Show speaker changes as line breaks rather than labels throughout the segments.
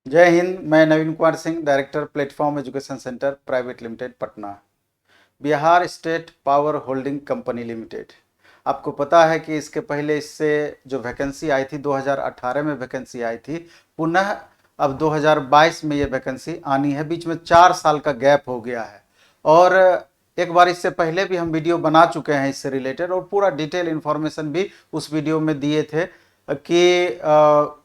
जय हिंद। मैं Naveen Kumar Singh, director platform education centre private limited Patna. Bihar state power holding company limited, आपको पता है कि इसके पहले इससे जो वैकेंसी आई थी 2018 में वैकेंसी आई थी, पुनः अब 2022 में ये वैकेंसी आनी है। बीच में 4 साल का गैप हो गया है और एक बार इससे पहले भी हम वीडियो बना चुके हैं इससे रिलेटेड और पूरा डिटेल इन्फॉर्मेशन भी उस वीडियो में दिए थे कि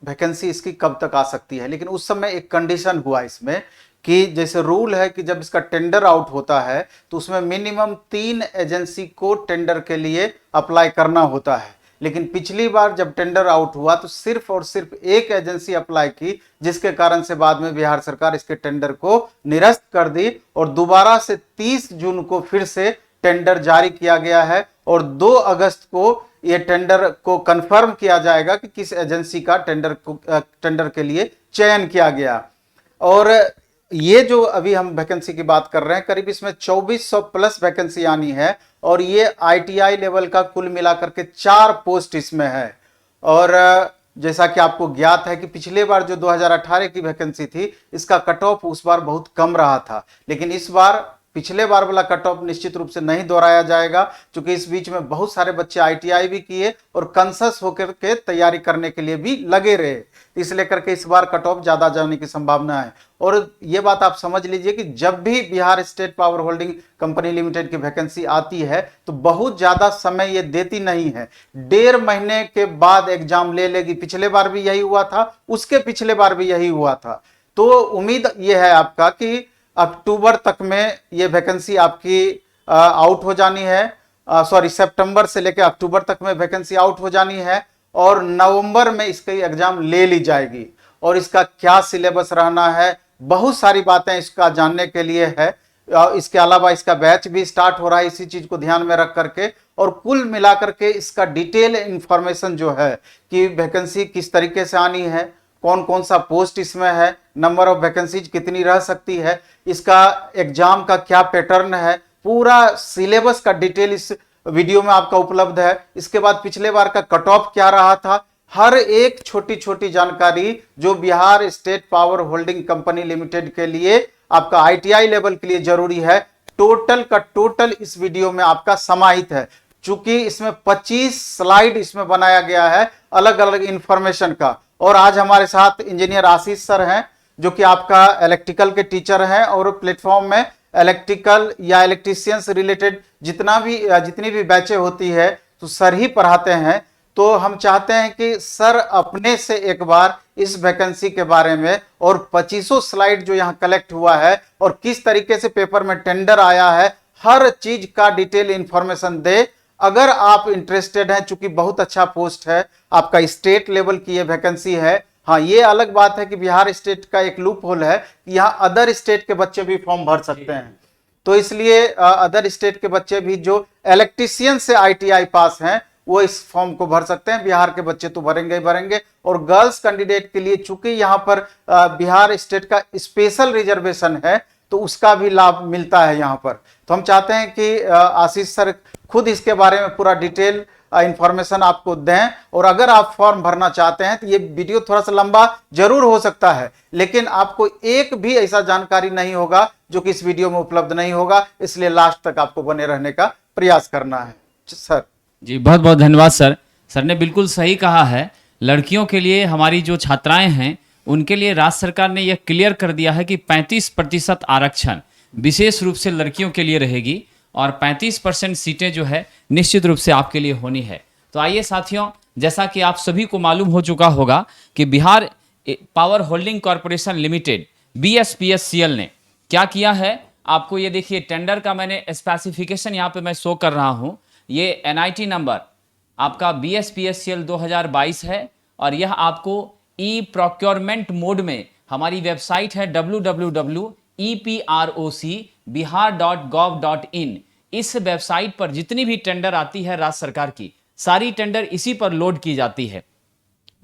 वैकेंसी इसकी कब तक आ सकती है। लेकिन उस समय एक कंडीशन हुआ इसमें कि जैसे रूल है कि जब इसका टेंडर आउट होता है तो उसमें मिनिमम 3 एजेंसी को टेंडर के लिए अप्लाई करना होता है। लेकिन पिछली बार जब टेंडर आउट हुआ तो सिर्फ और सिर्फ एक एजेंसी अप्लाई की, जिसके कारण से बाद में बिहार सरकार इसके टेंडर को निरस्त कर दी और दोबारा से 30 जून को फिर से टेंडर जारी किया गया है और 2 अगस्त को ये टेंडर को कंफर्म किया जाएगा कि किस एजेंसी का टेंडर के लिए चयन किया गया। और ये जो अभी हम वैकेंसी की बात कर रहे हैं, करीब इसमें 2400 प्लस वैकेंसी आनी है और ये आईटीआई लेवल का कुल मिलाकर के 4 पोस्ट इसमें है। और जैसा कि आपको ज्ञात है कि पिछले बार जो 2018 की वैकेंसी थी, इसका कट ऑफ उस बार बहुत कम रहा था, लेकिन इस बार पिछले बार वाला कट ऑफ निश्चित रूप से नहीं दोहराया जाएगा, क्योंकि इस बीच में बहुत सारे बच्चे आईटीआई भी किए और कंसस होकर के तैयारी करने के लिए भी लगे रहे, इसलिए करके इस बार कट ऑफ ज्यादा जाने की संभावना है। और ये बात आप समझ लीजिए कि जब भी Bihar state power holding company limited की वैकेंसी आती है तो बहुत ज्यादा समय ये देती नहीं है, 1.5 महीने के बाद एग्जाम ले लेगी। पिछले बार भी यही हुआ था, उसके पिछले बार भी यही हुआ था। तो उम्मीद ये है आपका कि अक्टूबर तक में ये वैकेंसी आपकी आउट हो जानी है। सॉरी, सितंबर से लेकर अक्टूबर तक में वैकेंसी आउट हो जानी है और नवंबर में इसकी एग्जाम ले ली जाएगी। और इसका क्या सिलेबस रहना है, बहुत सारी बातें इसका जानने के लिए है। इसके अलावा इसका बैच भी स्टार्ट हो रहा है, इसी चीज को ध्यान में रख करके। और कुल मिलाकर के इसका डिटेल इंफॉर्मेशन जो है कि वैकेंसी किस तरीके से आनी है, कौन कौन सा पोस्ट इसमें है, नंबर ऑफ वैकेंसीज कितनी रह सकती है, इसका एग्जाम का क्या पैटर्न है, पूरा सिलेबस का डिटेल इस वीडियो में आपका उपलब्ध है। इसके बाद पिछले बार का कट ऑफ क्या रहा था, हर एक छोटी छोटी जानकारी जो Bihar state power holding company limited के लिए आपका आईटीआई लेवल के लिए जरूरी है, टोटल का टोटल इस वीडियो में आपका समाहित है। चूंकि इसमें 25 स्लाइड इसमें बनाया गया है अलग अलग इंफॉर्मेशन का। और आज हमारे साथ इंजीनियर आशीष सर हैं, जो कि आपका इलेक्ट्रिकल के टीचर हैं और प्लेटफॉर्म में इलेक्ट्रिकल या इलेक्ट्रीशियन से रिलेटेड जितनी भी बैचें होती है तो सर ही पढ़ाते हैं। तो हम चाहते हैं कि सर अपने से एक बार इस वैकेंसी के बारे में और 2500 स्लाइड जो यहाँ कलेक्ट हुआ है और किस तरीके से पेपर में टेंडर आया है, हर चीज का डिटेल इंफॉर्मेशन दे। अगर आप इंटरेस्टेड हैं, चूंकि बहुत अच्छा पोस्ट है, आपका स्टेट लेवल की ये वैकेंसी है। हाँ, ये अलग बात है कि बिहार स्टेट का एक लूप होल है कि यहाँ अदर स्टेट के बच्चे भी फॉर्म भर सकते हैं। तो इसलिए अदर स्टेट के बच्चे भी जो इलेक्ट्रीशियन से आईटीआई पास हैं वो इस फॉर्म को भर सकते हैं। बिहार के बच्चे तो भरेंगे ही भरेंगे। और गर्ल्स कैंडिडेट के लिए चूंकि यहाँ पर बिहार स्टेट का स्पेशल रिजर्वेशन है तो उसका भी लाभ मिलता है यहाँ पर। तो हम चाहते हैं कि आशीष सर खुद इसके बारे में पूरा डिटेल इंफॉर्मेशन आपको दें। और अगर आप फॉर्म भरना चाहते हैं तो ये वीडियो थोड़ा सा लंबा जरूर हो सकता है, लेकिन आपको एक भी ऐसा जानकारी नहीं होगा जो कि इस वीडियो में उपलब्ध नहीं होगा, इसलिए लास्ट तक आपको बने रहने का प्रयास करना है। सर
जी, बहुत बहुत धन्यवाद सर। सर ने बिल्कुल सही कहा है। लड़कियों के लिए हमारी जो छात्राएं हैं उनके लिए राज्य सरकार ने यह क्लियर कर दिया है कि 35% आरक्षण विशेष रूप से लड़कियों के लिए रहेगी और 35% सीटें जो है निश्चित रूप से आपके लिए होनी है। तो आइए साथियों, जैसा कि आप सभी को मालूम हो चुका होगा कि Bihar power holding corporation limited BSPSCL ने क्या किया है, आपको ये देखिए टेंडर का मैंने स्पेसिफिकेशन यहाँ पे मैं शो कर रहा हूँ। ये NIT नंबर आपका BSPSCL 2022 है और यह आपको ई प्रोक्योरमेंट मोड में हमारी वेबसाइट है www.eprocbihar.gov.in। इस वेबसाइट पर जितनी भी टेंडर आती है राज्य सरकार की, सारी टेंडर इसी पर लोड की जाती है।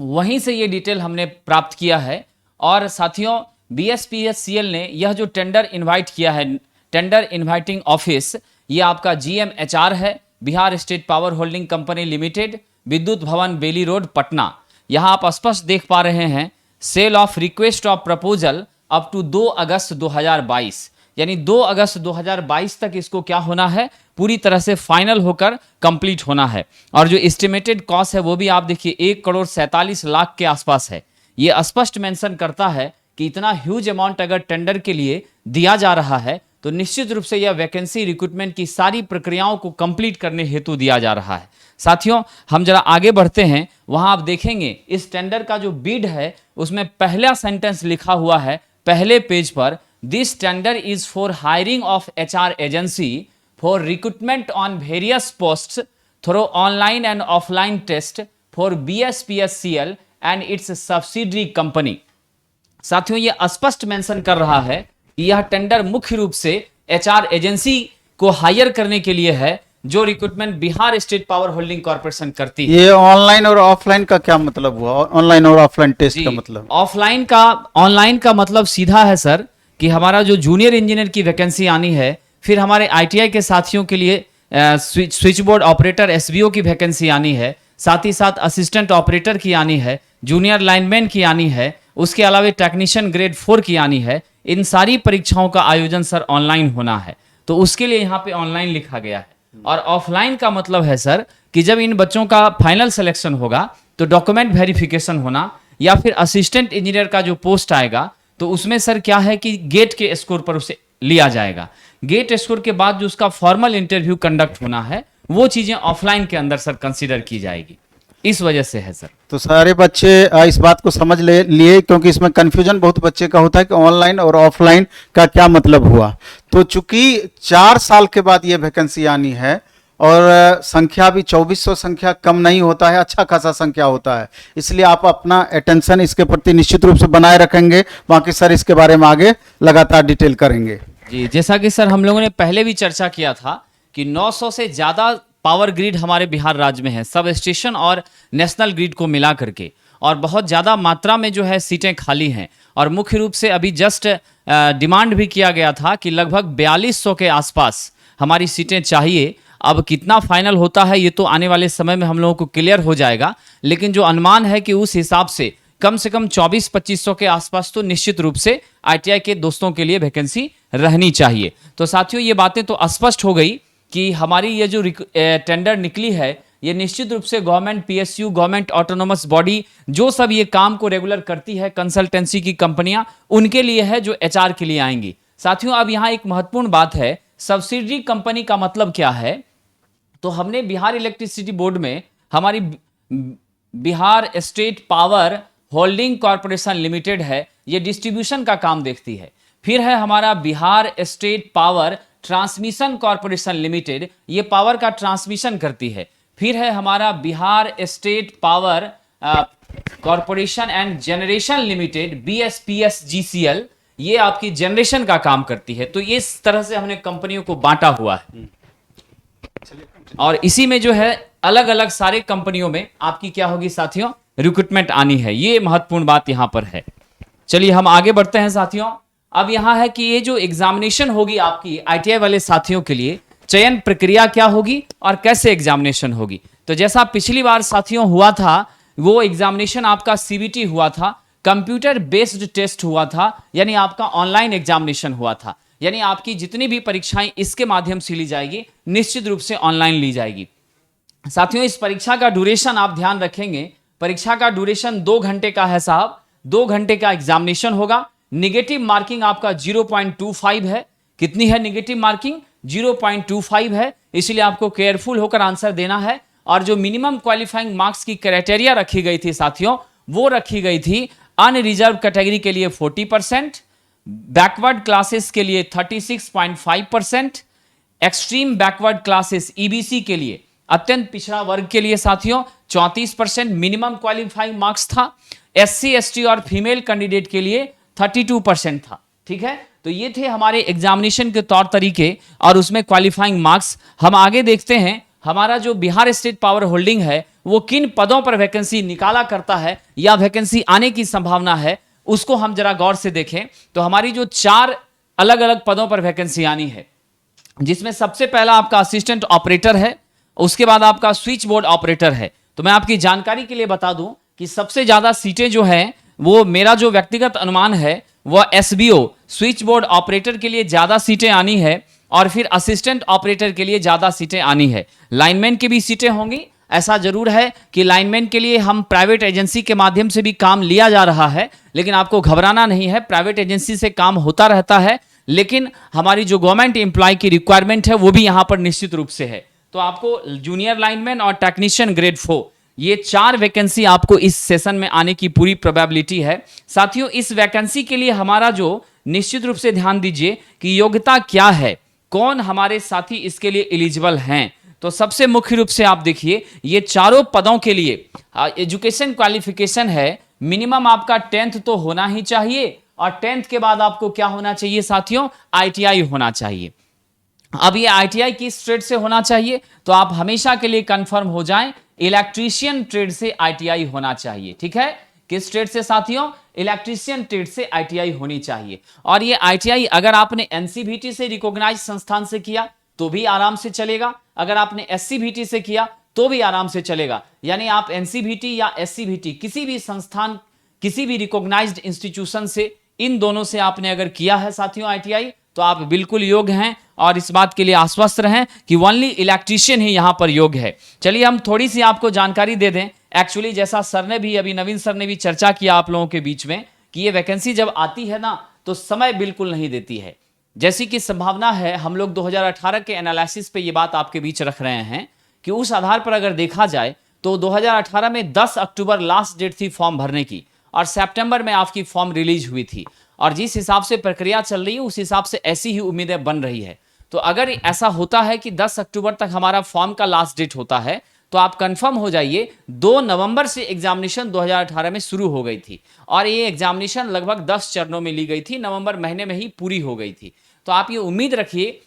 वहीं से ये डिटेल हमने प्राप्त किया है। और साथियों, BSPSCL ने यह जो टेंडर इनवाइट किया है, टेंडर इनवाइटिंग ऑफिस, ये आपका GMHR है, Bihar state power holding company limited, विद्युत भवन बेली रोड पटना। यहाँ आप स्पष्ट देख पा रहे हैं sale of request of proposal up to 2 August 2022, यानी 2 अगस्त 2022 तक इसको क्या होना है, पूरी तरह से फाइनल होकर कंप्लीट होना है। और जो एस्टिमेटेड कॉस्ट है वो भी आप देखिए 1,47,00,000 के आसपास है। ये स्पष्ट मेंशन करता है कि इतना ह्यूज अमाउंट अगर टेंडर के लिए दिया जा रहा है तो निश्चित रूप से यह वैकेंसी रिक्रूटमेंट की सारी प्रक्रियाओं को कंप्लीट करने हेतु दिया जा रहा है। साथियों, हम जरा आगे बढ़ते हैं, वहां आप देखेंगे इस टेंडर का जो बिड है उसमें पहला सेंटेंस लिखा हुआ है पहले पेज पर, this tender is for hiring of HR agency for recruitment on various posts through online and offline test for BSPSCL and its subsidiary company. साथियों, यह स्पष्ट मेंशन कर रहा है कि यह टेंडर मुख्य रूप से एचआर एजेंसी को हायर करने के लिए है जो recruitment Bihar state power holding corporation करती है।
ये ऑनलाइन और ऑफलाइन का क्या मतलब हुआ? ऑनलाइन और ऑफलाइन टेस्ट का मतलब?
ऑनलाइन का मतलब सीधा है सर कि हमारा जो जूनियर इंजीनियर की वैकेंसी आनी है, फिर हमारे ITI के साथियों के लिए स्विच बोर्ड ऑपरेटर SBO की वैकेंसी आनी है, साथ ही साथ असिस्टेंट ऑपरेटर की आनी है, जूनियर लाइनमैन की आनी है, उसके अलावा टेक्नीशियन ग्रेड 4 की आनी है। इन सारी परीक्षाओं का आयोजन सर ऑनलाइन होना है, तो उसके लिए यहाँ पे ऑनलाइन लिखा गया है। और ऑफलाइन का मतलब है सर कि जब इन बच्चों का फाइनल सिलेक्शन होगा तो डॉक्यूमेंट वेरिफिकेशन होना, या फिर असिस्टेंट इंजीनियर का जो पोस्ट आएगा तो उसमें सर क्या है कि गेट के स्कोर पर उसे लिया जाएगा। गेट स्कोर के बाद जो उसका फॉर्मल इंटरव्यू कंडक्ट होना है वो चीजें ऑफलाइन के अंदर सर कंसीडर की जाएगी, इस वजह से है सर।
तो सारे बच्चे इस बात को समझ लिए, क्योंकि इसमें कंफ्यूजन बहुत बच्चे का होता है कि ऑनलाइन और ऑफलाइन का क्या मतलब हुआ। तो चूंकि 4 साल के बाद ये वैकेंसी आनी है और संख्या भी 2400 संख्या कम नहीं होता है, अच्छा खासा संख्या होता है, इसलिए आप अपना अटेंशन इसके प्रति निश्चित रूप से बनाए रखेंगे। बाकी सर इसके बारे में आगे लगातार डिटेल करेंगे।
जी, जैसा कि सर हम लोगों ने पहले भी चर्चा किया था कि 900 से ज्यादा पावर ग्रिड हमारे बिहार राज्य में है, सब स्टेशन और नेशनल ग्रिड को मिला करके, और बहुत ज़्यादा मात्रा में जो है सीटें खाली हैं। और मुख्य रूप से अभी जस्ट डिमांड भी किया गया था कि लगभग 4200 के आसपास हमारी सीटें चाहिए। अब कितना फाइनल होता है ये तो आने वाले समय में हम लोगों को क्लियर हो जाएगा, लेकिन जो अनुमान है कि उस हिसाब से कम 24-2500 के आसपास तो निश्चित रूप से ITI के दोस्तों के लिए वैकेंसी रहनी चाहिए। तो साथियों, ये बातें तो स्पष्ट हो गई कि हमारी ये जो टेंडर निकली है ये निश्चित रूप से government PSU, government autonomous body, जो सब ये काम को रेगुलर करती है, कंसल्टेंसी की कंपनियां, उनके लिए है जो HR के लिए आएंगी। साथियों, अब यहाँ एक महत्वपूर्ण बात है, सब्सिडरी कंपनी का मतलब क्या है? तो हमने बिहार इलेक्ट्रिसिटी बोर्ड में हमारी Bihar state power holding corporation limited है, ये डिस्ट्रीब्यूशन का काम देखती है। फिर है हमारा Bihar state power transmission corporation limited, ये पावर का ट्रांसमिशन करती है। फिर है हमारा Bihar state power corporation and generation limited BSPSGCL, ये आपकी जनरेशन का काम करती है। तो इस तरह से हमने कंपनियों को बांटा हुआ है, और इसी में जो है अलग अलग सारे कंपनियों में आपकी क्या होगी साथियों, रिक्रूटमेंट आनी है। ये महत्वपूर्ण बात यहां पर है। चलिए हम आगे बढ़ते हैं साथियों। अब यहां है कि ये जो एग्जामिनेशन होगी आपकी ITI वाले साथियों के लिए, चयन प्रक्रिया क्या होगी और कैसे एग्जामिनेशन होगी। तो जैसा पिछली बार साथियों हुआ था, वो एग्जामिनेशन आपका CBT हुआ था, कंप्यूटर बेस्ड टेस्ट हुआ था, यानी आपका ऑनलाइन एग्जामिनेशन हुआ था। यानी आपकी जितनी भी परीक्षाएं इसके माध्यम से ली जाएगी, निश्चित रूप से ऑनलाइन ली जाएगी। साथियों, इस परीक्षा का ड्यूरेशन आप ध्यान रखेंगे, परीक्षा का ड्यूरेशन 2 घंटे का है साहब। 2 घंटे का एग्जामिनेशन होगा। निगेटिव मार्किंग आपका 0.25 है। कितनी है निगेटिव मार्किंग? 0.25 है, इसलिए आपको केयरफुल होकर आंसर देना है। और जो मिनिमम क्वालिफाइंग मार्क्स की क्राइटेरिया रखी गई थी साथियों, वो रखी गई थी अनरिजर्व कैटेगरी के लिए 40%, बैकवर्ड क्लासेस के लिए 36.5%, एक्सट्रीम बैकवर्ड क्लासेस EBC के लिए, अत्यंत पिछड़ा वर्ग के लिए साथियों 34% मिनिमम क्वालिफाइंग मार्क्स था। SC ST और फीमेल कैंडिडेट के लिए 32% था। ठीक है, तो ये थे हमारे एग्जामिनेशन के तौर तरीके और उसमें क्वालिफाइंग मार्क्स। हम आगे देखते हैं हमारा जो बिहार स्टेट पावर होल्डिंग है वो किन पदों पर वैकेंसी निकाला करता है या वैकेंसी आने की संभावना है, उसको हम जरा गौर से देखें। तो हमारी जो 4 अलग अलग पदों पर वैकेंसी आनी है, जिसमें सबसे पहला आपका असिस्टेंट ऑपरेटर है, उसके बाद आपका स्विच बोर्ड ऑपरेटर है। तो मैं आपकी जानकारी के लिए बता दूं कि सबसे ज्यादा सीटें जो हैं वो मेरा जो व्यक्तिगत अनुमान है वह एसबीओ स्विच बोर्ड ऑपरेटर के लिए ज्यादा सीटें आनी है और फिर असिस्टेंट ऑपरेटर के लिए ज्यादा सीटें आनी है। लाइनमैन की भी सीटें होंगी। ऐसा जरूर है कि लाइनमैन के लिए हम प्राइवेट एजेंसी के माध्यम से भी काम लिया जा रहा है, लेकिन आपको घबराना नहीं है, प्राइवेट एजेंसी से काम होता रहता है, लेकिन हमारी जो गवर्नमेंट एम्प्लॉय की रिक्वायरमेंट है वो भी यहां पर निश्चित रूप से है। तो आपको जूनियर लाइनमैन और टेक्नीशियन ग्रेड 4 ये 4 वैकेंसी आपको इस सेशन में आने की पूरी प्रोबेबिलिटी है। साथियों, इस वैकेंसी के लिए हमारा जो निश्चित रूप से ध्यान दीजिए कि योग्यता क्या है, कौन हमारे साथी इसके लिए एलिजिबल हैं। तो सबसे मुख्य रूप से आप देखिए, ये चारों पदों के लिए एजुकेशन क्वालिफिकेशन है, मिनिमम आपका 10th तो होना ही चाहिए और 10th के बाद आपको क्या होना चाहिए साथियों, आईटीआई होना चाहिए। अब ये आईटीआई किस ट्रेड से होना चाहिए, तो आप हमेशा के लिए कंफर्म हो जाएं, इलेक्ट्रीशियन ट्रेड से आईटीआई होना चाहिए। ठीक है, किस ट्रेड से साथियों, इलेक्ट्रीशियन ट्रेड से आईटीआई होनी चाहिए। और ये आईटीआई अगर आपने एनसीवीटी से रिकॉग्नाइज संस्थान से किया तो भी आराम से चलेगा, अगर आपने एससीवीटी से किया तो भी आराम से चलेगा। यानी आप एनसीवीटी या एससीवीटी किसी भी संस्थान, किसी भी रिकॉग्नाइज्ड इंस्टीट्यूशन से, इन दोनों से आपने अगर किया है साथियों आईटीआई, तो आप बिल्कुल योग्य हैं और इस बात के लिए आश्वस्त रहें कि ओनली इलेक्ट्रीशियन ही यहां पर योग्य है। चलिए हम थोड़ी सी आपको जानकारी दे दें। एक्चुअली जैसा सर ने भी, अभी नवीन सर ने भी चर्चा किया आप लोगों के बीच में कि ये वैकेंसी जब आती है ना तो समय बिल्कुल नहीं देती है। जैसी कि संभावना है, हम लोग 2018 के एनालिसिस पे ये बात आपके बीच रख रहे हैं कि उस आधार पर अगर देखा जाए तो 2018 में 10 अक्टूबर लास्ट डेट थी फॉर्म भरने की और सितंबर में आपकी फॉर्म रिलीज हुई थी, और जिस हिसाब से प्रक्रिया चल रही है उस हिसाब से ऐसी ही उम्मीदें बन रही है। तो अगर ऐसा होता है कि 10 अक्टूबर तक हमारा फॉर्म का लास्ट डेट होता है तो आप कंफर्म हो जाइए 2 नवंबर से एग्जामिनेशन 2018 में शुरू हो गई थी और ये एग्जामिनेशन लगभग 10 चरणों में ली गई थी, नवंबर महीने में ही पूरी हो गई थी। तो आप ये उम्मीद रखिए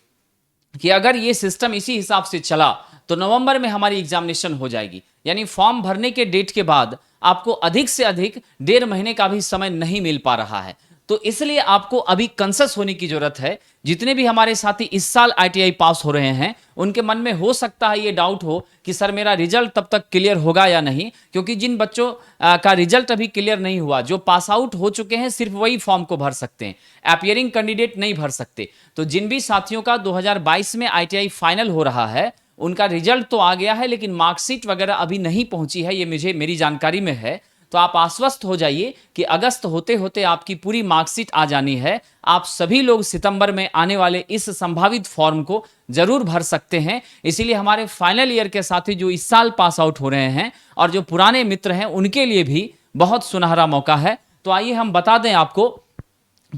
कि अगर ये सिस्टम इसी हिसाब से चला तो नवंबर में हमारी एग्जामिनेशन हो जाएगी। यानी फॉर्म भरने के डेट के बाद आपको अधिक से अधिक 1.5 महीने का भी समय नहीं मिल पा रहा है। तो इसलिए आपको अभी कंसस होने की जरूरत है। जितने भी हमारे साथी इस साल आईटीआई पास हो रहे हैं उनके मन में हो सकता है ये डाउट हो कि सर मेरा रिजल्ट तब तक क्लियर होगा या नहीं, क्योंकि जिन बच्चों का रिजल्ट अभी क्लियर नहीं हुआ, जो पास आउट हो चुके हैं, सिर्फ वही फॉर्म को भर सकते हैं, अपीयरिंग कैंडिडेट नहीं भर सकते। तो जिन भी साथियों का 2022 में आईटीआई फाइनल हो रहा है उनका रिजल्ट तो आ गया है लेकिन मार्कशीट वगैरह अभी नहीं पहुंची है, ये मेरी जानकारी में है। तो आप आश्वस्त हो जाइए कि अगस्त होते होते आपकी पूरी मार्कशीट आ जानी है। आप सभी लोग सितंबर में आने वाले इस संभावित फॉर्म को जरूर भर सकते हैं। इसीलिए हमारे फाइनल ईयर के साथी जो इस साल पास आउट हो रहे हैं और जो पुराने मित्र हैं उनके लिए भी बहुत सुनहरा मौका है। तो आइए हम बता दें आपको,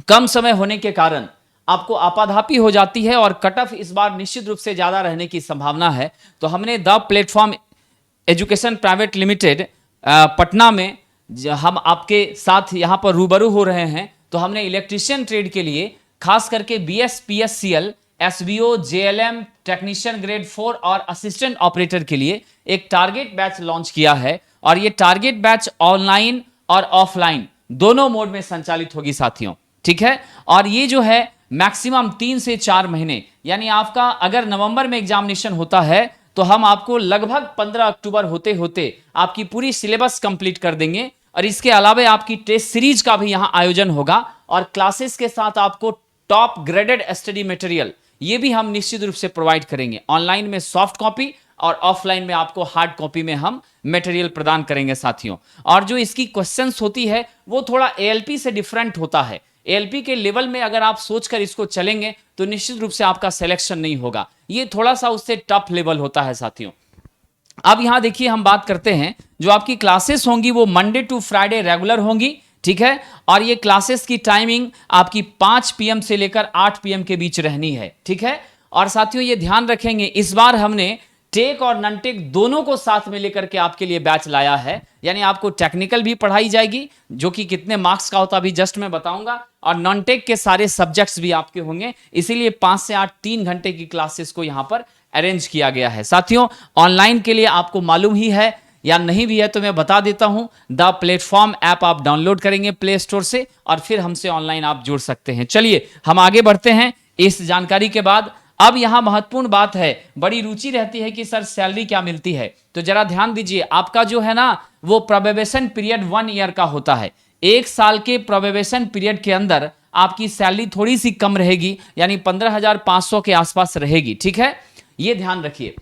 कम समय होने के कारण आपको आपाधापी हो जाती है और कट ऑफ इस बार निश्चित रूप से ज्यादा रहने की संभावना है। तो हमने the platform education private limited Patna में हम आपके साथ यहां पर रूबरू हो रहे हैं। तो हमने इलेक्ट्रीशियन ट्रेड के लिए खास करके BS, PSCL, SBO, JLM, technician grade 4 और असिस्टेंट ऑपरेटर के लिए एक टारगेट बैच लॉन्च किया है और ये टारगेट बैच ऑनलाइन और ऑफलाइन दोनों मोड में संचालित होगी साथियों। ठीक है, और ये जो है मैक्सिमम 3 से 4 महीने, यानी आपका अगर नवंबर में एग्जामिनेशन होता है तो हम आपको लगभग 15 अक्टूबर होते होते आपकी पूरी सिलेबस कंप्लीट कर देंगे। और इसके अलावा आपकी टेस्ट सीरीज का भी यहां आयोजन होगा और क्लासेस के साथ आपको टॉप ग्रेडेड स्टडी मटेरियल ये भी हम निश्चित रूप से प्रोवाइड करेंगे। ऑनलाइन में सॉफ्ट कॉपी और ऑफलाइन में आपको हार्ड कॉपी में हम मटेरियल प्रदान करेंगे साथियों। और जो इसकी क्वेश्चंस होती है वो थोड़ा एएलपी से डिफरेंट होता है। एएलपी के लेवल में अगर आप सोचकर इसको चलेंगे तो निश्चित रूप से आपका सिलेक्शन नहीं होगा, ये थोड़ा सा उससे टफ लेवल होता है साथियों। अब यहां देखिए हम बात करते हैं, जो आपकी क्लासेस होंगी वो मंडे टू फ्राइडे रेगुलर होंगी। ठीक है, और ये क्लासेस की टाइमिंग आपकी 5 PM से लेकर 8 PM के बीच रहनी है। ठीक है, और साथियों ये ध्यान रखेंगे इस बार हमने टेक और नॉन टेक दोनों को साथ में लेकर के आपके लिए बैच लाया है। यानी आपको टेक्निकल भी पढ़ाई जाएगी जो कि कितने मार्क्स का होता अभी जस्ट मैं बताऊंगा, और नॉन टेक के सारे सब्जेक्ट्स भी आपके होंगे। इसीलिए 5 से 8 3 घंटे की क्लासेस को यहां पर अरेंज किया गया है। साथियों ऑनलाइन के लिए आपको मालूम ही है या नहीं भी है तो मैं बता देता हूं, द प्लेटफॉर्म ऐप आप डाउनलोड करेंगे प्ले स्टोर से और फिर हमसे ऑनलाइन आप जुड़ सकते हैं। चलिए हम आगे बढ़ते हैं इस जानकारी के बाद। अब यहां महत्वपूर्ण बात है, बड़ी रुचि रहती है कि सर सैलरी क्या मिलती है, तो जरा ध्यान दीजिए। आपका जो है ना वो प्रोबेशन पीरियड 1 ईयर का होता है। 1 साल के प्रोबेशन पीरियड के अंदर आपकी सैलरी थोड़ी सी कम रहेगी, यानी 15,500 के आसपास रहेगी। ठीक है, ये ध्यान रखिए।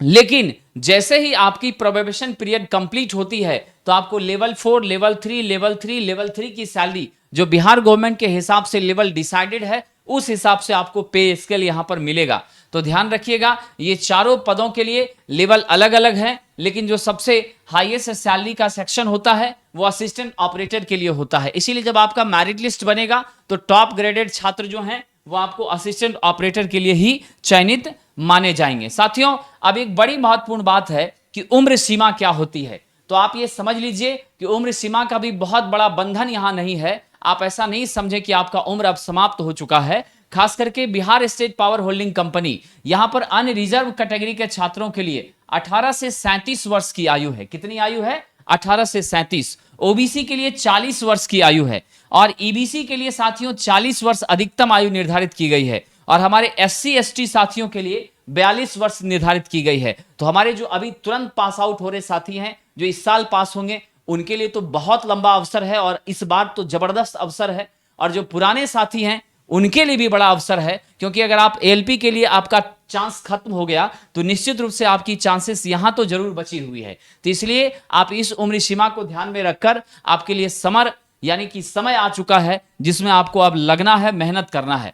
लेकिन जैसे ही आपकी प्रोबेशन पीरियड कंप्लीट होती है तो आपको लेवल 4, लेवल 3, लेवल 3 की सैलरी जो बिहार गवर्नमेंट के हिसाब से लेवल डिसाइडेड है, उस हिसाब से आपको पे स्केल यहां पर मिलेगा। तो ध्यान रखिएगा, ये चारों पदों के लिए लेवल अलग अलग है, लेकिन जो सबसे हाईएस्ट सैलरी का सेक्शन होता है वो असिस्टेंट ऑपरेटर के लिए होता है। इसीलिए जब आपका मेरिट लिस्ट बनेगा तो टॉप ग्रेडेड छात्र जो हैं वो आपको असिस्टेंट ऑपरेटर के लिए ही चयनित माने जाएंगे। साथियों, अब एक बड़ी महत्वपूर्ण बात है कि उम्र सीमा क्या होती है। तो आप ये समझ लीजिए कि उम्र सीमा का भी बहुत बड़ा बंधन यहां नहीं है। आप ऐसा नहीं समझे कि आपका उम्र अब समाप्त हो चुका है। खास करके Bihar state power holding company यहां पर अनरिजर्व कैटेगरी के छात्रों के लिए 18 से 37 वर्ष की आयु है। कितनी आयु है? 18 से 37। ओबीसी के लिए 40 वर्ष की आयु है और ईबीसी के लिए साथियों 40 वर्ष अधिकतम आयु निर्धारित की गई है और हमारे एससी एसटी साथियों के लिए 42 वर्ष निर्धारित की गई है। तो हमारे जो अभी तुरंत पास आउट हो रहे साथी हैं, जो इस साल पास होंगे, उनके लिए तो बहुत लंबा अवसर है और इस बार तो जबरदस्त अवसर है। और जो पुराने साथी हैं उनके लिए भी बड़ा अवसर है, क्योंकि अगर आप एलपी के लिए आपका चांस खत्म हो गया तो निश्चित रूप से आपकी चांसेस यहां तो जरूर बची हुई है। तो इसलिए आप इस उम्र सीमा को ध्यान में रखकर आपके लिए समर यानी कि समय आ चुका है जिसमें आपको अब लगना है, मेहनत करना है।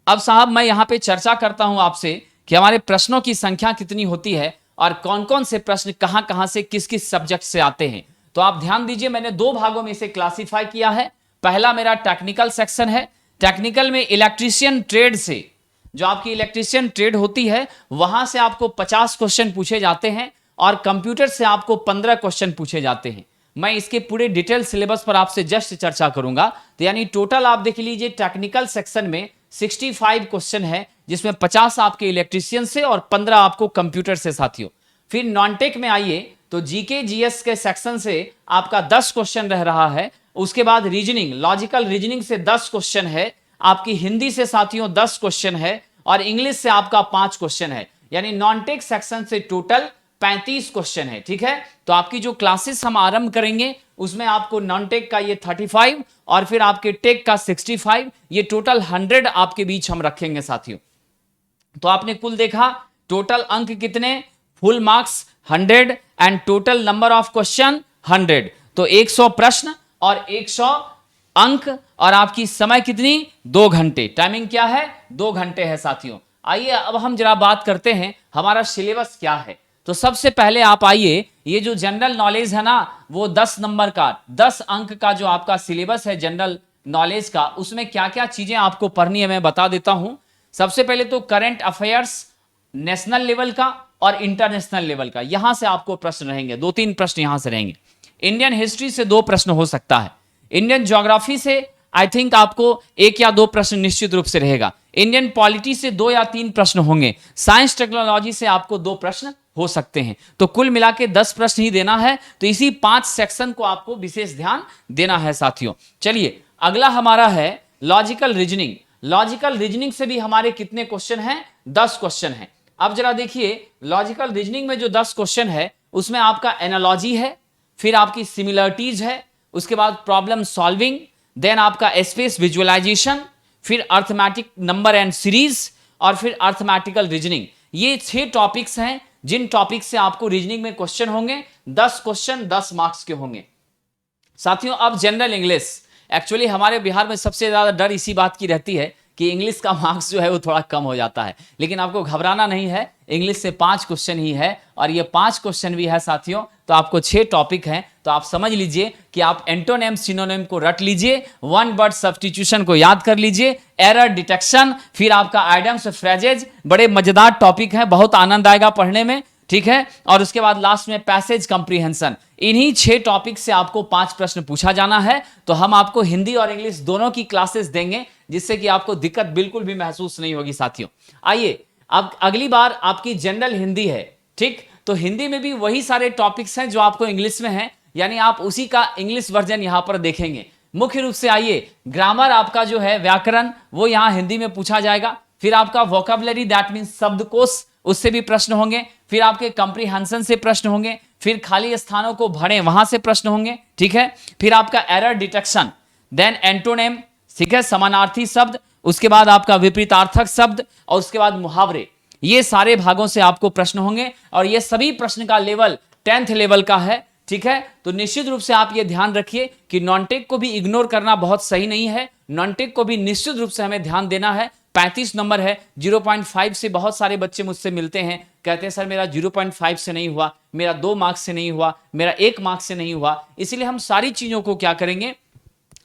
अब साहब मैं यहां पे चर्चा करता हूं आपसे कि हमारे प्रश्नों की संख्या कितनी होती है और कौन कौन से प्रश्न कहां कहां से किस किस सब्जेक्ट से आते हैं। तो आप ध्यान दीजिए, मैंने 2 भागों में इसे क्लासिफाई किया है। पहला मेरा टेक्निकल सेक्शन है। टेक्निकल में इलेक्ट्रीशियन ट्रेड से, जो आपकी इलेक्ट्रीशियन ट्रेड होती है, वहां से आपको 50 क्वेश्चन पूछे जाते हैं और कंप्यूटर से आपको 15 क्वेश्चन पूछे जाते हैं। मैं इसके पूरे डिटेल सिलेबस पर आपसे जस्ट चर्चा करूंगा। तो यानी टोटल आप देख लीजिए, टेक्निकल सेक्शन में 65 क्वेश्चन है, जिसमें 50 आपके इलेक्ट्रीशियन से और 15 आपको कंप्यूटर से साथियों। फिर नॉन टेक में आइए तो जीके जीएस के सेक्शन से आपका 10 क्वेश्चन रह रहा है। उसके बाद रीजनिंग, लॉजिकल रीजनिंग से 10 क्वेश्चन है। आपकी हिंदी से साथियों 10 क्वेश्चन है और इंग्लिश से आपका 5 क्वेश्चन है। यानी नॉन टेक सेक्शन से टोटल 35 क्वेश्चन है। ठीक है, तो आपकी जो क्लासेस हम आरंभ करेंगे उसमें आपको नॉन टेक का ये 35 और फिर आपके टेक का 65, ये टोटल 100 आपके बीच हम रखेंगे साथियों। तो आपने कुल देखा टोटल अंक कितने, full marks 100 and total number of question 100। तो 100 प्रश्न और 100 अंक और आपकी समय कितनी, 2 घंटे। टाइमिंग क्या है, 2 घंटे है साथियों। आइए अब हम जरा बात करते हैं हमारा सिलेबस क्या है। तो सबसे पहले आप आइए, ये जो जनरल नॉलेज है ना, वो 10 नंबर का 10 अंक का जो आपका सिलेबस है जनरल नॉलेज का, उसमें क्या क्या चीजें आपको पढ़नी है मैं बता देता हूं। सबसे पहले तो करंट अफेयर्स नेशनल लेवल का और इंटरनेशनल लेवल का, यहां से आपको प्रश्न रहेंगे, 2-3 प्रश्न यहां से रहेंगे। इंडियन हिस्ट्री से 2 प्रश्न हो सकता है। इंडियन ज्योग्राफी से आई थिंक आपको 1 या 2 प्रश्न निश्चित रूप से रहेगा। इंडियन पॉलिटी से 2 या 3 प्रश्न होंगे। साइंस टेक्नोलॉजी से आपको 2 प्रश्न हो सकते हैं। तो कुल मिला के 10 प्रश्न ही देना है। तो इसी 5 सेक्शन को आपको विशेष ध्यान देना है साथियों। चलिए अगला हमारा है लॉजिकल रीजनिंग। लॉजिकल रीजनिंग से भी हमारे कितने क्वेश्चन हैं, 10 क्वेश्चन हैं। अब जरा देखिए, लॉजिकल रीजनिंग में जो 10 क्वेश्चन है उसमें आपका एनालॉजी है, फिर आपकी सिमिलरिटीज है, उसके बाद प्रॉब्लम सॉल्विंग, देन आपका स्पेस विजुअलाइजेशन, फिर अर्थमेटिक नंबर एंड सीरीज और फिर अर्थमेटिकल रीजनिंग। ये 6 टॉपिक्स हैं जिन टॉपिक से आपको रीजनिंग में क्वेश्चन होंगे। 10 क्वेश्चन 10 मार्क्स के होंगे साथियों। अब जनरल इंग्लिश, एक्चुअली हमारे बिहार में सबसे ज्यादा डर इसी बात की रहती है कि इंग्लिश का मार्क्स जो है वो थोड़ा कम हो जाता है, लेकिन आपको घबराना नहीं है। इंग्लिश से 5 क्वेश्चन ही है और ये 5 क्वेश्चन भी है साथियों। तो आपको 6 टॉपिक हैं। तो आप समझ लीजिए कि आप एंटोनिम सिनोनिम को रट लीजिए, 1 वर्ड सब्स्टिट्यूशन को याद कर लीजिए, एरर डिटेक्शन, फिर आपका आइडियम्स फ्रेजेज, बड़े मजेदार टॉपिक है, बहुत आनंद आएगा पढ़ने में। ठीक है, और उसके बाद लास्ट में पैसेज कंप्रीहेंशन। इन्हीं 6 टॉपिक से आपको 5 प्रश्न पूछा जाना है। तो हम आपको हिंदी और इंग्लिश दोनों की क्लासेस देंगे, जिससे कि आपको दिक्कत बिल्कुल भी महसूस नहीं होगी साथियों। आइए अब अगली बार आपकी जनरल हिंदी है। ठीक, तो हिंदी में भी वही सारे टॉपिक्स हैं जो आपको इंग्लिश में हैं, यानी आप उसी का इंग्लिश वर्जन यहां पर देखेंगे। मुख्य रूप से आइए, ग्रामर आपका जो है व्याकरण, वो यहां हिंदी में पूछा जाएगा। फिर आपका वोकैबुलरी दैट मींस शब्दकोश, उससे भी प्रश्न होंगे। फिर आपके कंप्रीहेंशन से प्रश्न होंगे। फिर खाली स्थानों को भरें, वहां से प्रश्न होंगे, ठीक है। फिर आपका एरर डिटेक्शन, देन एंटोनेम, ठीक है, समानार्थी शब्द, उसके बाद आपका विपरीतार्थक शब्द, और उसके बाद मुहावरे। ये सारे भागों से आपको प्रश्न होंगे और ये सभी प्रश्न का लेवल 10th लेवल का है, ठीक है। तो निश्चित रूप से आप ये ध्यान रखिए कि नॉन टेक को भी इग्नोर करना बहुत सही नहीं है, नॉन टेक को भी निश्चित रूप से हमें ध्यान देना है। 35 नंबर है, 0.5 से बहुत सारे बच्चे मुझसे मिलते हैं, कहते हैं सर मेरा 0.5 से नहीं हुआ, मेरा 2 मार्क्स से नहीं हुआ, मेरा 1 मार्क्स से नहीं हुआ। इसलिए हम सारी चीजों को क्या करेंगे,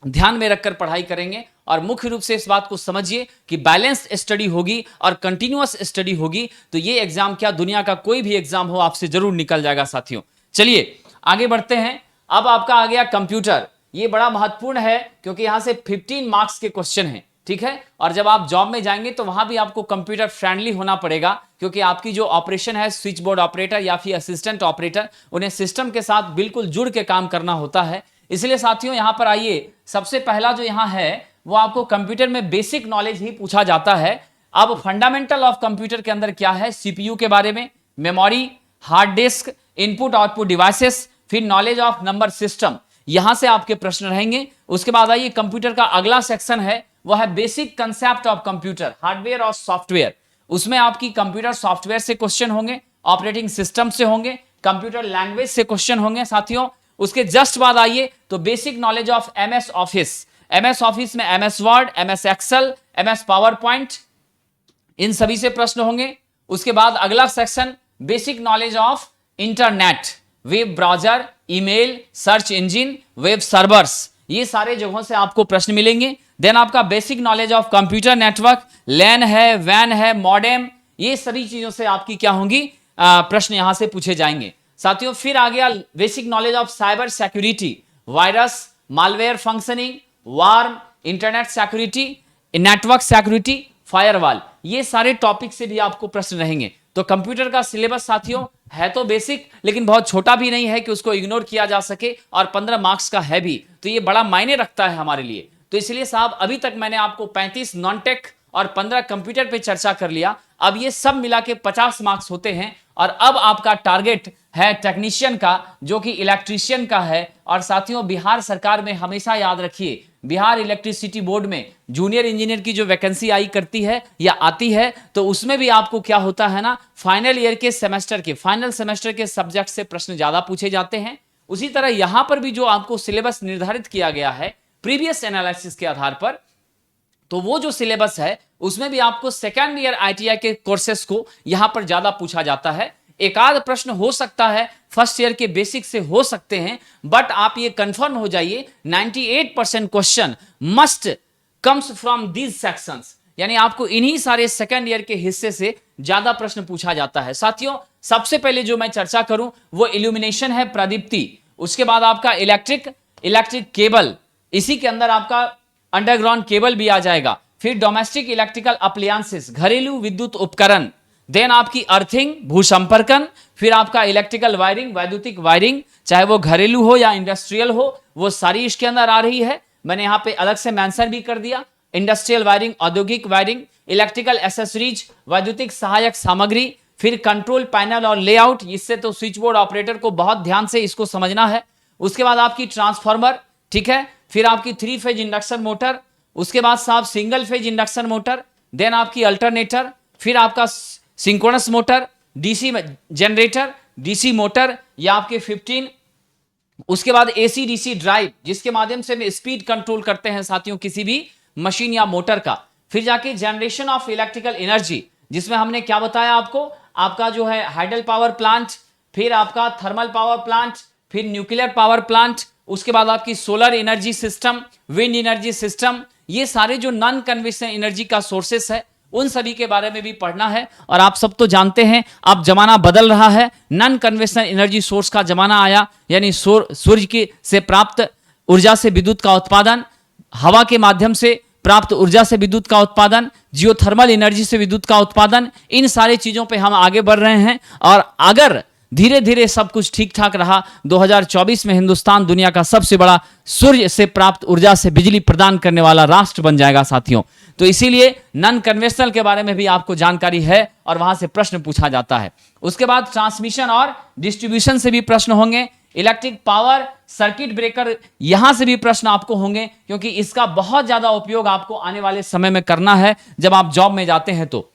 ध्यान में रखकर पढ़ाई करेंगे। और मुख्य रूप से इस बात को समझिए कि बैलेंस्ड स्टडी होगी और कंटिन्यूअस स्टडी होगी तो ये एग्जाम क्या, दुनिया का कोई भी एग्जाम हो, आपसे जरूर निकल जाएगा साथियों। चलिए आगे बढ़ते हैं। अब आपका आ गया कंप्यूटर। ये बड़ा महत्वपूर्ण है क्योंकि यहां से 15 मार्क्स के क्वेश्चन हैं, ठीक है। और जब आप जॉब में जाएंगे तो वहां भी आपको कंप्यूटर फ्रेंडली होना पड़ेगा, क्योंकि आपकी जो ऑपरेशन है, स्विच बोर्ड ऑपरेटर या फिर असिस्टेंट ऑपरेटर, उन्हें सिस्टम के साथ बिल्कुल जुड़ के काम करना होता है। इसलिए साथियों यहां पर आइए, सबसे पहला जो यहां है वो आपको कंप्यूटर में बेसिक नॉलेज ही पूछा जाता है। अब फंडामेंटल ऑफ कंप्यूटर के अंदर क्या है, सीपीयू के बारे में, memory, hard disk, input output devices, फिर नॉलेज ऑफ नंबर सिस्टम, यहां से आपके प्रश्न रहेंगे। उसके बाद आइए कंप्यूटर का अगला सेक्शन है, वो है basic concept of computer, hardware और सॉफ्टवेयर। उसमें आपकी कंप्यूटर सॉफ्टवेयर से क्वेश्चन होंगे, ऑपरेटिंग सिस्टम से होंगे, कंप्यूटर लैंग्वेज से क्वेश्चन होंगे साथियों। उसके जस्ट बाद आइए तो basic knowledge of MS Office, MS Office में MS Word, MS Excel, MS PowerPoint, इन सभी से प्रश्न होंगे। उसके बाद अगला section basic knowledge of internet, web browser, email, search engine, web servers, ये सारे जगहों से आपको प्रश्न मिलेंगे। देन आपका basic knowledge of computer network, LAN है, वैन है, मॉडेम, ये सभी चीजों से आपकी क्या होंगी, प्रश्न यहां से पूछे जाएंगे साथियों। फिर आ गया basic knowledge of cyber security, virus, malware functioning, warm, internet security, network security, firewall, ये सारे टॉपिक से भी आपको प्रश्न रहेंगे। तो कंप्यूटर का सिलेबस साथियों है तो बेसिक, लेकिन बहुत छोटा भी नहीं है कि उसको इग्नोर किया जा सके, और 15 मार्क्स का है भी, तो ये बड़ा मायने रखता है हमारे लिए। तो इसलिए साहब अभी तक मैंने आपको 35 नॉन टेक और 15 कंप्यूटर पे चर्चा कर लिया। अब ये सब मिला के 50 मार्क्स होते हैं, और अब आपका टारगेट है टेक्नीशियन का, जो कि इलेक्ट्रीशियन का है। और साथियों बिहार सरकार में हमेशा याद रखिए, बिहार इलेक्ट्रिसिटी बोर्ड में जूनियर इंजीनियर की जो वैकेंसी आई करती है या आती है, तो उसमें भी आपको क्या होता है ना, फाइनल ईयर के सेमेस्टर के, फाइनल सेमेस्टर के सब्जेक्ट से प्रश्न ज्यादा पूछे जाते हैं। उसी तरह यहां पर भी जो आपको सिलेबस निर्धारित किया गया है प्रीवियस एनालिसिस के आधार पर, तो वो जो सिलेबस है उसमें भी आपको सेकेंड ईयर आईटीआई के कोर्सेस को यहां पर ज्यादा पूछा जाता है। एक आध प्रश्न हो सकता है फर्स्ट ईयर के बेसिक से हो सकते हैं, बट आप ये कंफर्म हो जाइए 98% question must comes from these sections, यानी आपको इन्हीं सारे सेकेंड ईयर के हिस्से से ज्यादा प्रश्न पूछा जाता है। साथियों सबसे पहले जो मैं चर्चा करूं वो इल्यूमिनेशन है, प्रदीप्ति। उसके बाद आपका इलेक्ट्रिक केबल, इसी के अंदर आपका अंडरग्राउंड केबल भी आ जाएगा। फिर डोमेस्टिक इलेक्ट्रिकल अप्लायंसेस, घरेलू विद्युत उपकरण, देन आपकी अर्थिंग, भूसंपर्कन, फिर आपका इलेक्ट्रिकल वायरिंग, वैद्युतिक वायरिंग, चाहे वो घरेलू हो या इंडस्ट्रियल हो, वो सारी इसके अंदर आ रही है। मैंने यहां पे अलग से मेंशन भी कर दिया, इंडस्ट्रियल वायरिंग, औद्योगिक वायरिंग, इलेक्ट्रिकल एसेसरीज, वैद्युतिक सहायक सामग्री, फिर कंट्रोल पैनल और लेआउट, इससे तो स्विच बोर्ड ऑपरेटर को बहुत ध्यान से इसको समझना है। उसके बाद आपकी ट्रांसफार्मर, ठीक है, फिर आपकी 3 फेज इंडक्शन मोटर, उसके बाद साहब single phase induction motor, then आपकी अल्टरनेटर, फिर आपका synchronous motor, DC generator, DC motor, या आपके 15, उसके बाद एसी डीसी ड्राइव, जिसके माध्यम से हम स्पीड कंट्रोल करते हैं साथियों किसी भी मशीन या मोटर का। फिर जाके जनरेशन ऑफ इलेक्ट्रिकल एनर्जी, जिसमें हमने क्या बताया आपको, आपका जो है हाइडल पावर प्लांट, फिर आपका थर्मल पावर प्लांट, फिर न्यूक्लियर पावर प्लांट, उसके बाद आपकी solar energy system, wind energy system, ये सारे जो नॉन कन्वेंशनल एनर्जी का सोर्सेस है उन सभी के बारे में भी पढ़ना है। और आप सब तो जानते हैं अब जमाना बदल रहा है, नॉन कन्वेंशनल एनर्जी सोर्स का जमाना आया, यानी सूर्य की से प्राप्त ऊर्जा से विद्युत का उत्पादन, हवा के माध्यम से प्राप्त ऊर्जा से विद्युत का उत्पादन, जियोथर्मल एनर्जी से विद्युत का उत्पादन, इन सारी चीजों पे हम आगे बढ़ रहे हैं। और अगर धीरे धीरे सब कुछ ठीक ठाक रहा, 2024 में हिंदुस्तान दुनिया का सबसे बड़ा सूर्य से प्राप्त ऊर्जा से बिजली प्रदान करने वाला राष्ट्र बन जाएगा साथियों। तो इसीलिए नॉन कन्वेंशनल के बारे में भी आपको जानकारी है और वहां से प्रश्न पूछा जाता है। उसके बाद ट्रांसमिशन और डिस्ट्रीब्यूशन से भी प्रश्न होंगे, इलेक्ट्रिक पावर, सर्किट ब्रेकर, यहां से भी प्रश्न आपको होंगे, क्योंकि इसका बहुत ज्यादा उपयोग आपको आने वाले समय में करना है जब आप जॉब में जाते हैं। तो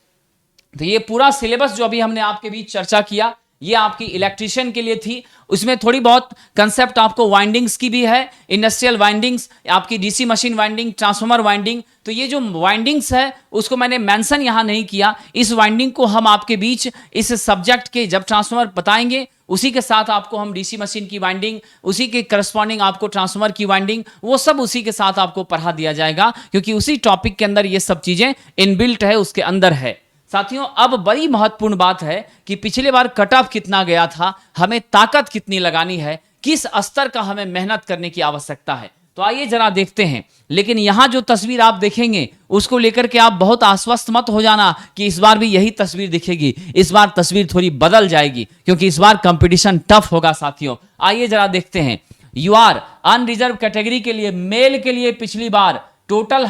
ये पूरा सिलेबस जो अभी हमने आपके बीच चर्चा किया, ये आपकी इलेक्ट्रिशियन के लिए थी। उसमें थोड़ी बहुत कंसेप्ट आपको वाइंडिंग्स की भी है, इंडस्ट्रियल वाइंडिंग्स, आपकी DC machine winding, transformer winding. तो ये जो वाइंडिंग्स है उसको मैंने मेंशन यहां नहीं किया। इस वाइंडिंग को हम आपके बीच इस सब्जेक्ट के जब ट्रांसफार्मर बताएंगे, उसी के साथ आपको हम डीसी मशीन की वाइंडिंग, उसी के करस्पॉन्डिंग आपको ट्रांसफार्मर की वाइंडिंग, वो सब उसी के साथ आपको पढ़ा दिया जाएगा, क्योंकि उसी टॉपिक के अंदर ये सब चीजें इनबिल्ट है, उसके अंदर है। साथियों, अब बड़ी महत्वपूर्ण बात है कि पिछले बार कट ऑफ कितना गया था, हमें ताकत कितनी लगानी है, किस स्तर का हमें मेहनत करने की आवश्यकता है। तो आइए जरा देखते हैं। लेकिन यहां जो तस्वीर आप देखेंगे उसको लेकर के आप बहुत आश्वस्त मत हो जाना कि इस बार भी यही तस्वीर दिखेगी। इस बार तस्वीर थोड़ी बदल जाएगी, क्योंकि इस बार कंपटीशन टफ होगा साथियों। आइए जरा देखते हैं। यूआर अनरिजर्व कैटेगरी के लिए, मेल के लिए पिछली बार टोटल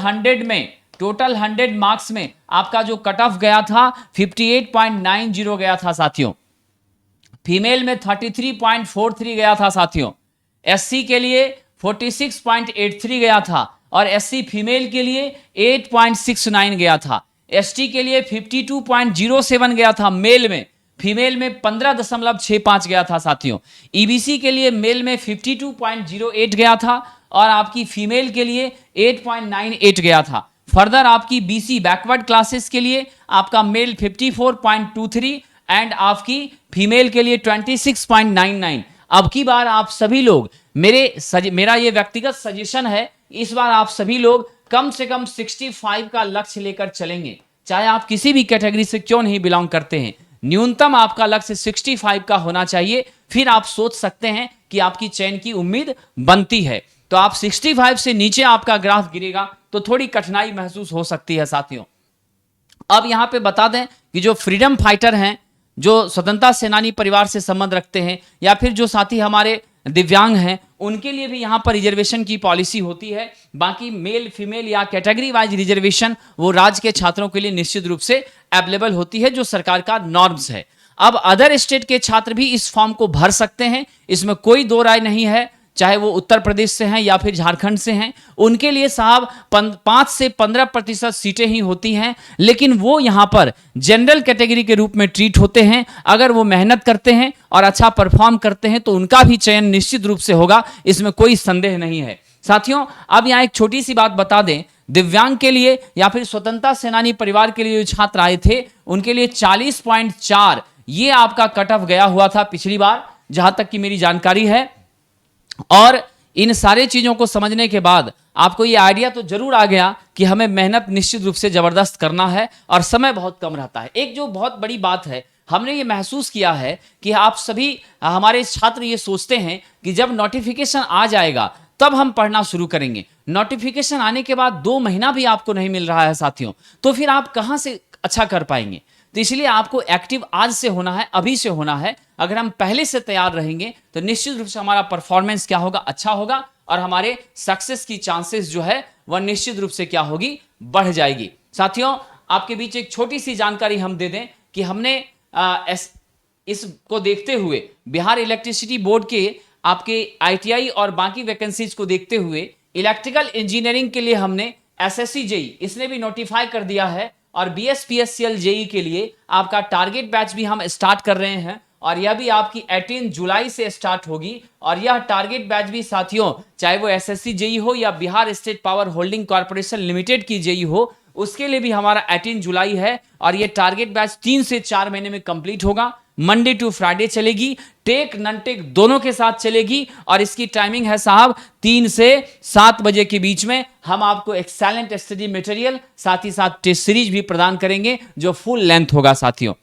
100 मार्क्स में आपका जो कट ऑफ गया था 58.90 गया था साथियों। फीमेल में 33.43 गया था साथियों। एससी के लिए 46.83 गया था, और एससी फीमेल के लिए 8.69 गया था। एसटी के लिए 52.07 गया था मेल में, फीमेल में 15.65 गया था साथियों। ईबीसी के लिए मेल में 52.08 गया था, और आपकी फीमेल के लिए 8.98 गया था। फर्दर आपकी बीसी बैकवर्ड क्लासेस के लिए आपका मेल 54.23 एंड आपकी फीमेल के लिए 26.99। अब की बार आप सभी लोग, मेरा ये व्यक्तिगत सजेशन है, इस बार आप सभी लोग कम से कम 65 का लक्ष्य लेकर चलेंगे, चाहे आप किसी भी कैटेगरी से क्यों नहीं बिलोंग करते हैं। न्यूनतम आपका लक्ष्य 65 का होना चाहिए, फिर आप सोच सकते हैं कि आपकी चयन की उम्मीद बनती है। तो आप 65 से नीचे आपका ग्राफ गिरेगा तो थोड़ी कठिनाई महसूस हो सकती है साथियों। अब यहां पे बता दें कि जो फ्रीडम फाइटर हैं, जो स्वतंत्रता सेनानी परिवार से संबंध रखते हैं, या फिर जो साथी हमारे दिव्यांग हैं, उनके लिए भी यहां पर रिजर्वेशन की पॉलिसी होती है। बाकी मेल फीमेल या कैटेगरी वाइज रिजर्वेशन वो राज्य के छात्रों के लिए निश्चित रूप से अवेलेबल होती है, जो सरकार का नॉर्म्स है। अब अदर स्टेट के छात्र भी इस फॉर्म को भर सकते हैं, इसमें कोई दो राय नहीं है, चाहे वो उत्तर प्रदेश से हैं या फिर झारखंड से हैं। उनके लिए साहब 5 से 15% सीटें ही होती हैं, लेकिन वो यहां पर जनरल कैटेगरी के रूप में ट्रीट होते हैं। अगर वो मेहनत करते हैं और अच्छा परफॉर्म करते हैं तो उनका भी चयन निश्चित रूप से होगा, इसमें कोई संदेह नहीं है साथियों। अब यहां एक छोटी सी बात बता दें, दिव्यांग के लिए या फिर स्वतंत्रता सेनानी परिवार के लिए जो छात्र आए थे, उनके लिए 40.4 ये आपका कट ऑफ गया हुआ था पिछली बार, जहां तक कि मेरी जानकारी है। और इन सारे चीजों को समझने के बाद आपको ये आइडिया तो जरूर आ गया कि हमें मेहनत निश्चित रूप से जबरदस्त करना है, और समय बहुत कम रहता है। एक जो बहुत बड़ी बात है, हमने ये महसूस किया है कि आप सभी हमारे छात्र ये सोचते हैं कि जब नोटिफिकेशन आ जाएगा तब हम पढ़ना शुरू करेंगे। नोटिफिकेशन आने के बाद 2 महीना भी आपको नहीं मिल रहा है साथियों, तो फिर आप कहां से अच्छा कर पाएंगे। तो इसलिए आपको एक्टिव आज से होना है, अभी से होना है। अगर हम पहले से तैयार रहेंगे तो निश्चित रूप से हमारा परफॉर्मेंस क्या होगा, अच्छा होगा, और हमारे सक्सेस की चांसेस जो है वह निश्चित रूप से क्या होगी, बढ़ जाएगी। साथियों, आपके बीच एक छोटी सी जानकारी हम दे दें कि हमने इसको देखते हुए बिहार इलेक्ट्रिसिटी बोर्ड के आपके आईटीआई और बाकी वैकेंसीज को देखते हुए इलेक्ट्रिकल इंजीनियरिंग के लिए हमने एसएससी जेई इसने भी नोटिफाई कर दिया है, और बीएसपीएससीएल जेई के लिए आपका टारगेट बैच भी हम स्टार्ट कर रहे हैं, और यह भी आपकी 18 जुलाई से स्टार्ट होगी। और यह टारगेट बैच भी साथियों, चाहे वो एसएससी जेई हो या Bihar state power holding corporation limited की जेई हो, उसके लिए भी हमारा 18 जुलाई है। और यह टारगेट बैच 3 से 4 महीने में कंप्लीट होगा। मंडे टू फ्राइडे चलेगी, टेक नन टेक दोनों के साथ चलेगी, और इसकी टाइमिंग है साहब 3 से 7 बजे के बीच में। हम आपको एक्सेलेंट स्टडी मटेरियल साथ ही साथ टेस्ट सीरीज भी प्रदान करेंगे जो फुल लेंथ होगा साथियों।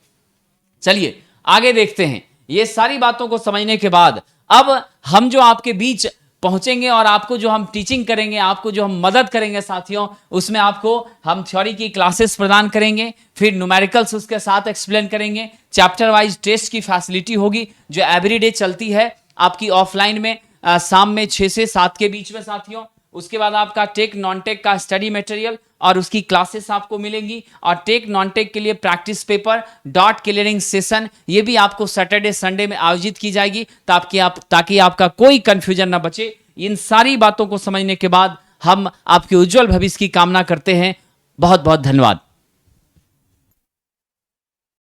चलिए आगे देखते हैं। ये सारी बातों को समझने के बाद अब हम जो आपके बीच पहुंचेंगे और आपको जो हम टीचिंग करेंगे, आपको जो हम मदद करेंगे साथियों, उसमें आपको हम थ्योरी की क्लासेस प्रदान करेंगे, फिर न्यूमेरिकल्स उसके साथ एक्सप्लेन करेंगे, चैप्टर वाइज टेस्ट की फैसिलिटी होगी जो एवरीडे चलती है आपकी ऑफलाइन में शाम में 6 से 7 के बीच में साथियों। उसके बाद आपका टेक नॉन टेक का स्टडी मटेरियल और उसकी क्लासेस आपको मिलेंगी, और टेक नॉन टेक के लिए practice paper, dot clearing session, ये भी आपको सैटरडे संडे में आयोजित की जाएगी ताकि आपका कोई कंफ्यूजन ना बचे। इन सारी बातों को समझने के बाद हम आपके उज्जवल भविष्य की कामना करते हैं। बहुत बहुत धन्यवाद।